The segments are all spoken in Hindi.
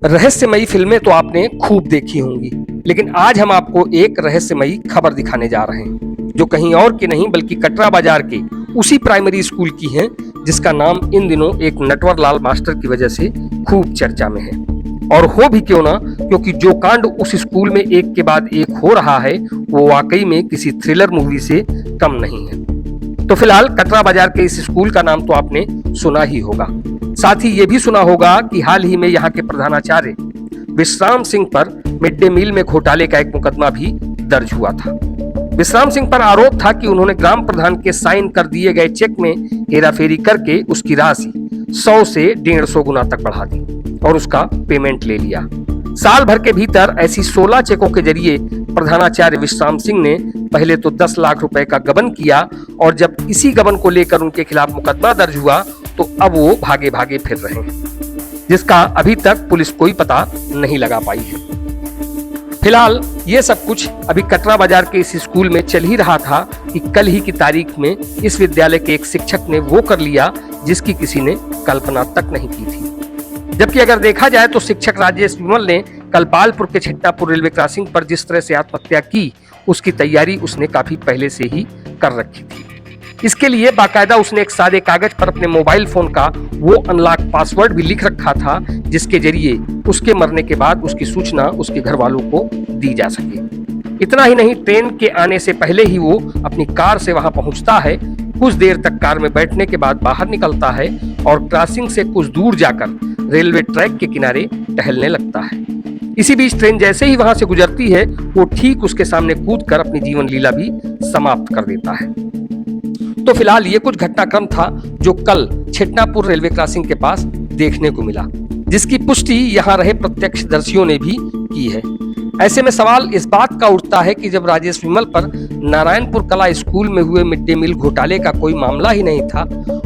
रहस्यमयी फिल्में तो आपने खूब देखी होंगी, लेकिन आज हम आपको एक रहस्यमयी खबर दिखाने जा रहे हैं जो कहीं और की नहीं बल्कि कटरा बाजार के उसी प्राइमरी स्कूल की है जिसका नाम इन दिनों एक नटवर लाल मास्टर की वजह से खूब चर्चा में है। और हो भी क्यों ना, क्योंकि जो कांड उस स्कूल में एक के बाद एक हो रहा है वो वाकई में किसी थ्रिलर मूवी से कम नहीं है। तो फिलहाल कटरा बाजार के इस स्कूल का नाम तो आपने सुना ही होगा, साथ ही ये भी सुना होगा कि हाल ही में यहाँ के प्रधानाचार्य विश्राम सिंह पर मिड डे मील में घोटाले का एक मुकदमा भी दर्ज हुआ था। विश्राम सिंह पर आरोप था कि उन्होंने ग्राम प्रधान के साइन कर दिए गए चेक में हेराफेरी करके उसकी राशि 100 से 150 गुना तक बढ़ा दी और उसका पेमेंट ले लिया। साल भर के भीतर ऐसी 16 चेकों के जरिए प्रधानाचार्य विश्राम सिंह ने पहले तो 10 लाख रुपए का गबन किया और जब इसी गबन को लेकर उनके खिलाफ मुकदमा दर्ज हुआ तो अब वो भागे भागे फिर रहे हैं, जिसका अभी तक पुलिस कोई पता नहीं लगा पाई है। फिलहाल ये सब कुछ अभी कटरा बाजार के इस स्कूल में चल ही रहा था कि कल ही की तारीख में इस विद्यालय के एक शिक्षक ने वो कर लिया जिसकी किसी ने कल्पना तक नहीं की थी। जबकि अगर देखा जाए तो शिक्षक राजेश विमल ने कलपालपुर के छिट्टापुर रेलवे क्रॉसिंग पर जिस तरह से आत्महत्या की, उसकी तैयारी उसने काफी पहले से ही कर रखी थी। इसके लिए बाकायदा उसने एक सादे कागज पर अपने मोबाइल फोन का वो अनलॉक पासवर्ड भी लिख रखा था जिसके जरिए उसके मरने के बाद उसकी सूचना उसके घर वालों को दी जा सके। इतना ही नहीं, ट्रेन के आने से पहले ही वो अपनी कार से वहां पहुंचता है, कुछ देर तक कार में बैठने के बाद बाहर निकलता है और क्रॉसिंग से कुछ दूर जाकर रेलवे ट्रैक के किनारे टहलने लगता है। इसी बीच ट्रेन जैसे ही वहां से गुजरती है वो ठीक उसके सामने कूदकर अपनी जीवन लीला भी समाप्त कर देता है। तो फिलहाल ये कुछ घटनाक्रम था जो कल छिट्टापुर रेलवे क्रॉसिंग के पास देखने को मिला, जिसकी पुष्टि यहाँ रहे प्रत्यक्षदर्शियों ने भी की है। ऐसे में सवाल इस बात का उठता है कि जब राजेश विमल पर नारायणपुर कला स्कूल में हुए मिड डे मील घोटाले का कोई मामला ही नहीं था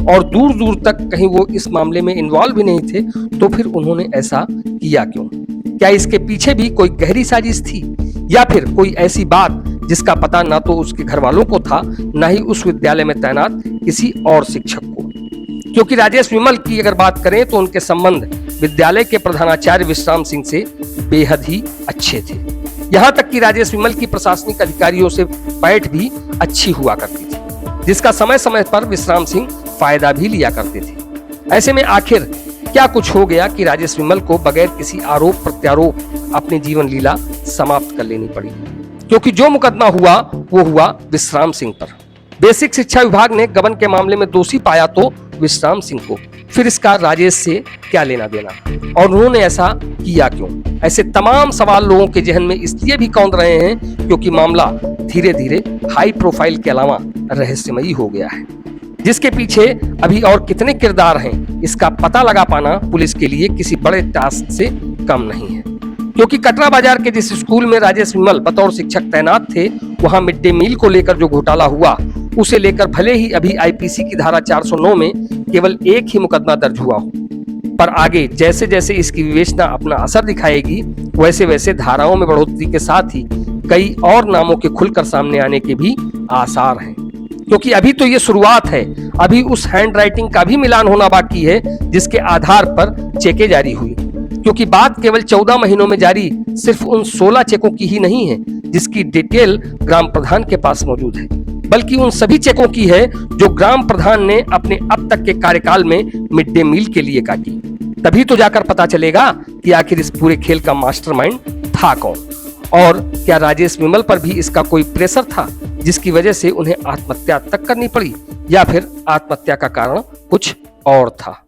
और दूर दूर तक कहीं वो इस मामले में इन्वॉल्व भी नहीं थे, तो फिर उन्होंने ऐसा किया क्यों? क्या इसके पीछे भी कोई गहरी साजिश थी या फिर कोई ऐसी बात जिसका पता ना तो उसके घर वालों को था ना ही उस विद्यालय में तैनात किसी और शिक्षक को? क्योंकि राजेश विमल की अगर बात करें तो उनके संबंध विद्यालय के प्रधानाचार्य विश्राम सिंह से बेहद ही अच्छे थे। यहाँ तक कि राजेश विमल की प्रशासनिक अधिकारियों से पैठ भी अच्छी हुआ करती थी, जिसका समय समय पर विश्राम सिंह फायदा भी लिया करते थे। ऐसे में आखिर क्या कुछ हो गया कि राजेश विमल को बगैर किसी आरोप प्रत्यारोप अपनी जीवन लीला समाप्त कर लेनी पड़ी? क्योंकि जो मुकदमा हुआ वो हुआ विश्राम सिंह पर। बेसिक शिक्षा विभाग ने गबन के मामले में दोषी पाया तो विश्राम सिंह को, फिर इसका राजेश से क्या लेना देना और उन्होंने ऐसा किया क्यों? ऐसे तमाम सवाल लोगों के जहन में इसलिए भी कौंध रहे हैं क्योंकि मामला धीरे धीरे हाई प्रोफाइल के अलावा रहस्यमयी हो गया है, जिसके पीछे अभी और कितने किरदार हैं इसका पता लगा पाना पुलिस के लिए किसी बड़े टास्क से कम नहीं है। क्योंकि कटरा बाजार के जिस स्कूल में राजेश विमल बतौर शिक्षक तैनात थे, वहां मिड डे मील को लेकर जो घोटाला हुआ उसे लेकर भले ही अभी आईपीसी की धारा 409 में केवल एक ही मुकदमा दर्ज हुआ हो, पर आगे जैसे जैसे इसकी विवेचना अपना असर दिखाएगी वैसे वैसे धाराओं में बढ़ोतरी के साथ ही कई और नामों के खुलकर सामने आने के भी आसार हैं। क्योंकि अभी तो ये शुरुआत है, अभी उस हैंड राइटिंग का भी मिलान होना बाकी है जिसके आधार पर चेकें जारी हुई। क्योंकि बात केवल 14 महीनों में जारी सिर्फ उन 16 चेकों की ही नहीं है जिसकी डिटेल ग्राम प्रधान के पास मौजूद है, बल्कि उन सभी चेकों की है जो ग्राम प्रधान ने अपने अब तक के कार्यकाल में मिड डे मील के लिए काटी। तभी तो जाकर पता चलेगा कि आखिर इस पूरे खेल का मास्टरमाइंड था कौन और क्या राजेश विमल पर भी इसका कोई प्रेशर था जिसकी वजह से उन्हें आत्महत्या तक करनी पड़ी या फिर आत्महत्या का कारण कुछ और था।